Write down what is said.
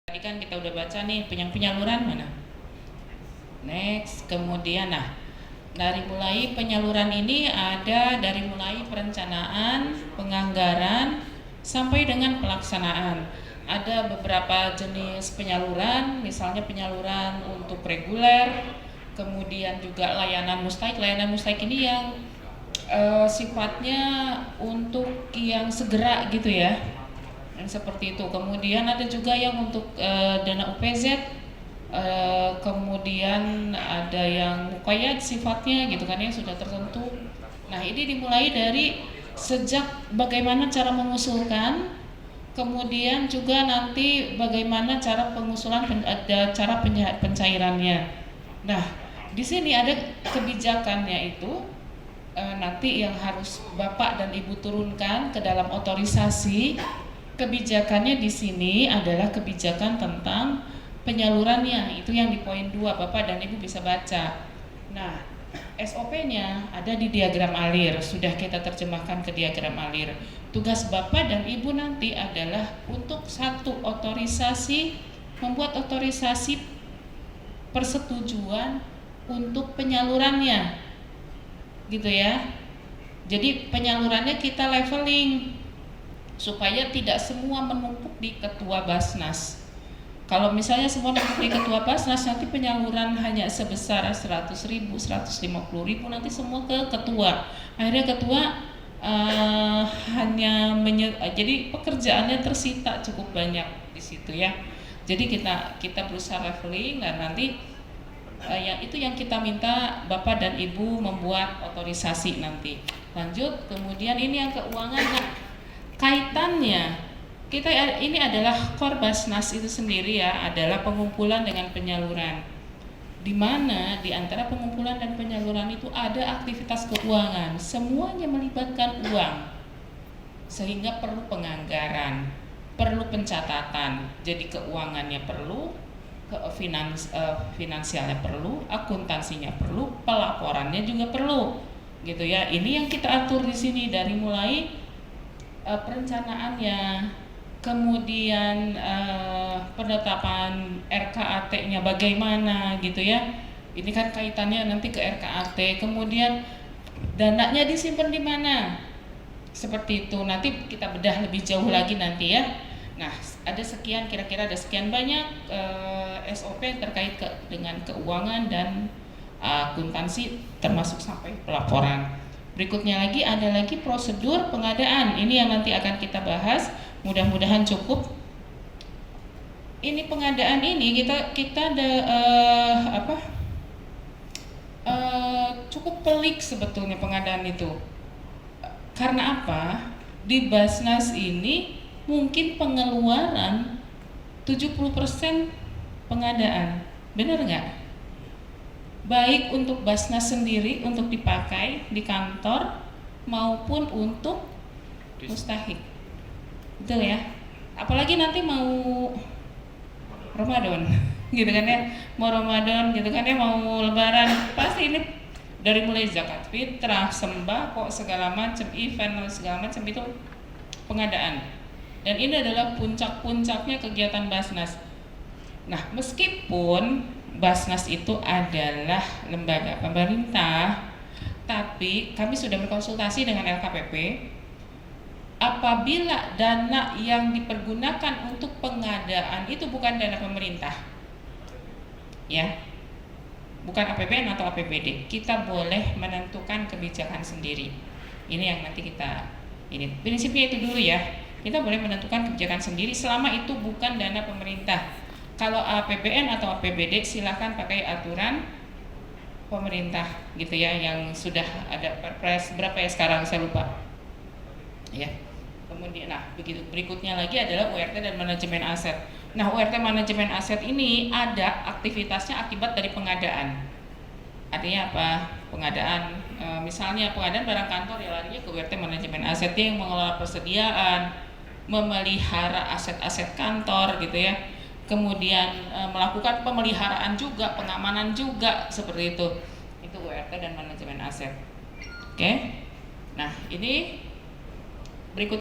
Tadi kan kita udah baca nih penyaluran mana? Next, kemudian dari mulai penyaluran ini ada dari mulai perencanaan, penganggaran sampai dengan pelaksanaan. Ada beberapa jenis penyaluran, misalnya penyaluran untuk reguler, kemudian juga layanan mustahik. Layanan mustahik ini yang sifatnya untuk yang segera gitu ya, yang seperti itu. Kemudian ada juga yang untuk dana UPZ, kemudian ada yang muqayyad sifatnya gitu kan, yang sudah tertentu. Nah, ini dimulai dari sejak bagaimana cara mengusulkan, kemudian juga nanti bagaimana cara pengusulan, cara pencairannya. Nah, di sini ada kebijakannya itu nanti yang harus Bapak dan Ibu turunkan ke dalam otorisasi. Kebijakannya di sini adalah kebijakan tentang penyalurannya, itu yang di poin 2, Bapak dan Ibu bisa baca. Nah, SOP-nya ada di diagram alir, sudah kita terjemahkan ke diagram alir. Tugas Bapak dan Ibu nanti adalah untuk satu otorisasi, membuat otorisasi persetujuan untuk penyalurannya, gitu ya. Jadi penyalurannya kita leveling supaya tidak semua menumpuk di ketua Basnas. Kalau misalnya semua menumpuk di ketua Basnas, nanti penyaluran hanya sebesar 100.000, 150.000, nanti semua ke ketua. Akhirnya ketua jadi pekerjaannya tersita cukup banyak di situ ya. Jadi kita berusaha leveling, dan nanti yang kita minta Bapak dan Ibu membuat otorisasi nanti. Lanjut, kemudian ini yang keuangan. Kaitannya ini adalah core Basnas itu sendiri ya, adalah pengumpulan dengan penyaluran, di mana di antara pengumpulan dan penyaluran itu ada aktivitas keuangan, semuanya melibatkan uang, sehingga perlu penganggaran, perlu pencatatan. Jadi keuangannya perlu, finansialnya perlu, akuntansinya perlu, pelaporannya juga perlu, gitu ya. Ini yang kita atur di sini dari mulai perencanaannya, kemudian penetapan RKAT-nya bagaimana gitu ya. Ini kan kaitannya nanti ke RKAT, kemudian dananya disimpan di mana, seperti itu. Nanti kita bedah lebih jauh lagi nanti ya. Nah, kira-kira ada sekian banyak SOP terkait dengan keuangan dan akuntansi, termasuk sampai pelaporan. Berikutnya lagi ada lagi prosedur pengadaan. Ini yang nanti akan kita bahas. Mudah-mudahan cukup. Ini pengadaan ini kita ada cukup pelik sebetulnya pengadaan itu. Karena apa? Di Basnas ini mungkin pengeluaran 70% pengadaan. Benar nggak? Baik untuk Basnas sendiri untuk dipakai di kantor maupun untuk mustahik, betul ya. Apalagi nanti mau Ramadan gitu kan ya, mau Ramadan gitu kan ya, mau Lebaran, pasti ini dari mulai zakat fitrah, sembako, segala macam event, segala macam itu pengadaan. Dan ini adalah puncak-puncaknya kegiatan Basnas. Nah, meskipun Basnas itu adalah lembaga pemerintah, tapi kami sudah berkonsultasi dengan LKPP. Apabila dana yang dipergunakan untuk pengadaan itu bukan dana pemerintah, ya, bukan APBN atau APBD, kita boleh menentukan kebijakan sendiri. Ini yang nanti ini prinsipnya itu dulu ya. Kita boleh menentukan kebijakan sendiri selama itu bukan dana pemerintah. Kalau APBN atau APBD silakan pakai aturan pemerintah gitu ya, yang sudah ada Perpres berapa ya sekarang saya lupa. Ya. Kemudian begitu. Berikutnya lagi adalah URT dan manajemen aset. Nah, URT manajemen aset ini ada aktivitasnya akibat dari pengadaan. Artinya apa? Pengadaan misalnya pengadaan barang kantor ya larinya ke URT manajemen aset, dia yang mengelola persediaan, memelihara aset-aset kantor gitu ya. Kemudian melakukan pemeliharaan juga, pengamanan juga, seperti itu URT dan manajemen aset. Oke. Nah, ini berikut